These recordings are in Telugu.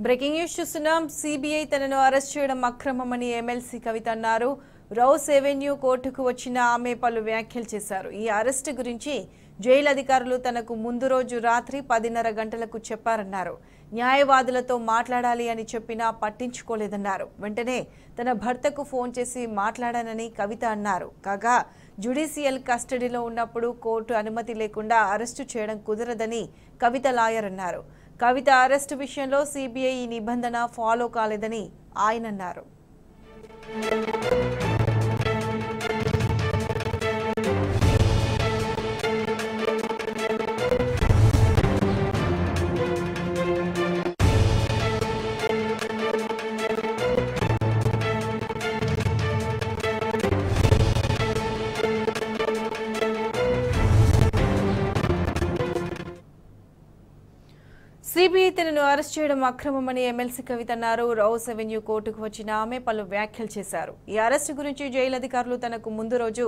బ్రేకింగ్ న్యూస్ చూస్తున్నాం. సిబిఐ తనను అరెస్ట్ చేయడం అక్రమమని ఎమ్మెల్సీ కవిత అన్నారు. రౌస్ ఎవెన్యూ కోర్టుకు వచ్చిన ఆమె పలు వ్యాఖ్యలు చేశారు. ఈ అరెస్ట్ గురించి జైలు అధికారులు తనకు ముందు రోజు రాత్రి 10:30 గంటలకు చెప్పారన్నారు. న్యాయవాదులతో మాట్లాడాలి అని చెప్పినా పట్టించుకోలేదన్నారు. వెంటనే తన భర్తకు ఫోన్ చేసి మాట్లాడానని కవిత అన్నారు. కాగా జ్యుడిషియల్ కస్టడీలో ఉన్నప్పుడు కోర్టు అనుమతి లేకుండా అరెస్టు చేయడం కుదరదని కవిత లాయర్ అన్నారు. కవిత అరెస్టు విషయంలో సిబిఐ ఈ నిబంధన ఫాలో కాలేదని ఆయన అన్నారు. సిబిఐ తనను అరెస్ట్ చేయడం అక్రమమని ఎమ్మెల్సీ కవిత అన్నారు. రౌస్ ఎవెన్యూ కోర్టుకు వచ్చిన ఆమె పలు వ్యాఖ్యలు చేశారు. ఈ అరెస్టు గురించి జైలు అధికారులు తనకు ముందు రోజు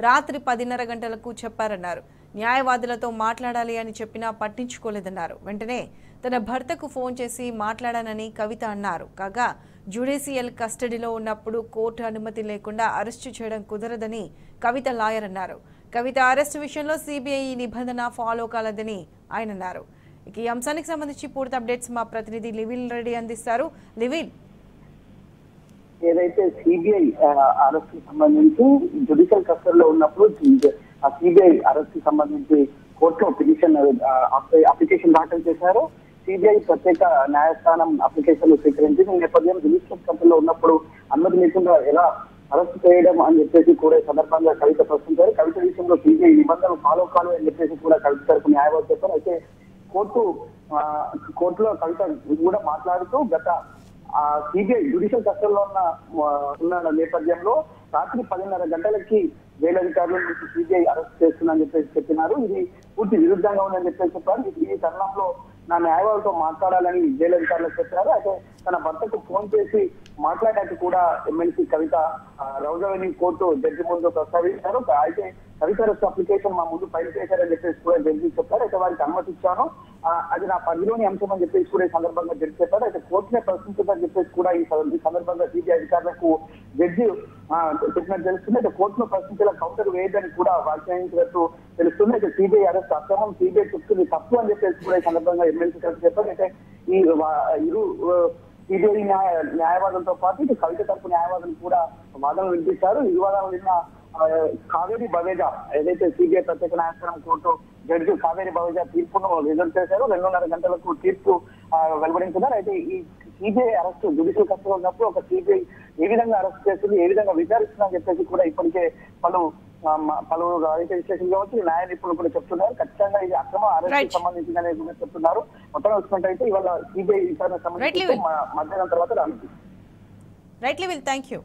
రాత్రి 10:30 గంటలకు చెప్పారన్నారు. న్యాయవాదులతో మాట్లాడాలి అని చెప్పినా పట్టించుకోలేదన్నారు. వెంటనే తన భర్తకు ఫోన్ చేసి మాట్లాడానని కవిత అన్నారు. కాగా జ్యుడిషియల్ కస్టడీలో ఉన్నప్పుడు కోర్టు అనుమతి లేకుండా అరెస్టు చేయడం కుదరదని కవిత లాయర్ అన్నారు. కవిత అరెస్టు విషయంలో సిబిఐ ఈ నిబంధన ఫాలో కాలేదని ఆయన అన్నారు. ఈ అంశానికి సంబంధించి పూర్తి అప్డేట్స్ మా ప్రతినిధి లివిల్ రెడ్డి అందిస్తారు. లివిల్, ఏదైతే సిబిఐ అరెస్ట్ సంబంధించి జ్యుడిషియల్ కస్టడీలో ఉన్నప్పుడు ఆ సిబిఐ అరెస్ట్ సంబంధించి కోర్టులో పిటిషన్ అప్లికేషన్ దాఖలు చేశారు. సిబిఐ ప్రత్యేక న్యాయస్థానం అప్లికేషన్లు స్వీకరించింది. ఈ నేపథ్యం జ్యుడిషియల్ కస్టడీలో ఉన్నప్పుడు అనుమతి లేకుండా ఎలా అరెస్ట్ చేయడం అని చెప్పేసి కూడా సందర్భంగా కవిత ప్రశ్నించారు. కవిత విషయంలో సిబిఐ నిబంధనలు ఫాలో కావాలి అని చెప్పేసి కూడా కవిత తరపు న్యాయవాది చెప్పారు. అయితే కోర్టులో కవిత కూడా మాట్లాడుతూ గత సిబిఐ జ్యుడిషియల్ కస్టడీలో ఉన్న నేపథ్యంలో రాత్రి 10:30 గంటలకి జైలు అధికారుల నుంచి సిబిఐ అరెస్ట్ చేస్తుందని చెప్పేసి చెప్పినారు. ఇది పూర్తి విరుద్ధంగా ఉందని చెప్పేసి చెప్పారు. ఈ తరుణంలో నా న్యాయవాదితో మాట్లాడాలని జైలు అధికారులకు చెప్పారు. అయితే తన భర్తకు ఫోన్ చేసి మాట్లాడాక కూడా ఎమ్మెల్సీ కవిత రౌస్ ఎవెన్యూ కోర్టు జడ్జి ముందు ప్రస్తావించారు. అయితే కవిత అరెస్ట్ అప్లికేషన్ మా ముందు ఫైల్ చేశారని చెప్పేసి కూడా జడ్జి చెప్పారు. అయితే వారికి అనుమతి ఇచ్చాను, అది నా పరిధిలోని అంశం అని చెప్పేసి కూడా ఈ సందర్భంగా జడ్జి చెప్పారు. అయితే కోర్టునే ప్రశ్నించదని చెప్పేసి కూడా ఈ సందర్భంగా సిబిఐ అధికారులకు జడ్జి చెప్పినట్టు తెలుస్తుంది. అయితే కోర్టును ప్రశ్నించేలా కౌంటర్ వేయదని కూడా వ్యాఖ్యానించినట్టు తెలుస్తుంది. అయితే సిబిఐ అరెస్ట్ అక్రమం, సిబిఐ చెప్తుంది తప్పు అని చెప్పేసి కూడా ఈ సందర్భంగా ఎమ్మెల్సీ చెప్పారు. అయితే ఈ ఇరు సిబిఐ న్యాయవాదులతో పాటు ఇటు కవిత తరపు న్యాయవాదులు కూడా వాదనలు వినిపించారు. ఈ వాదనలు విన్న కావేరి బవేజా, ఏదైతే సిబిఐ ప్రత్యేక న్యాయస్థానం కోర్టు జడ్జి కావేరి బవేజా తీర్పును రిజల్ట్ చేశారు. 2:30 గంటలకు తీర్పు వెలువడించారు. అయితే ఈ సిబిఐ అరెస్ట్ జ్యుడిషియల్ కస్టడీలో ఉన్నప్పుడు ఒక సిబిఐ ఏ విధంగా అరెస్ట్ చేస్తుంది, ఏ విధంగా విచారిస్తుందని చెప్పేసి కూడా ఇప్పటికే పలువురు రాజకీయ విశ్లేషకులు కావచ్చు, న్యాయ నిపుణులు కూడా చెప్తున్నారు. ఖచ్చితంగా ఇది అక్రమ అరెస్ట్ సంబంధించిందనే కూడా చెప్తున్నారు. మొత్తం చూసుకుంటే ఇవాళ సిబిఐ విచారణ సంబంధించి మధ్యాహ్నం తర్వాత రానుంది. రైట్ లివిల్, థ్యాంక్ యూ.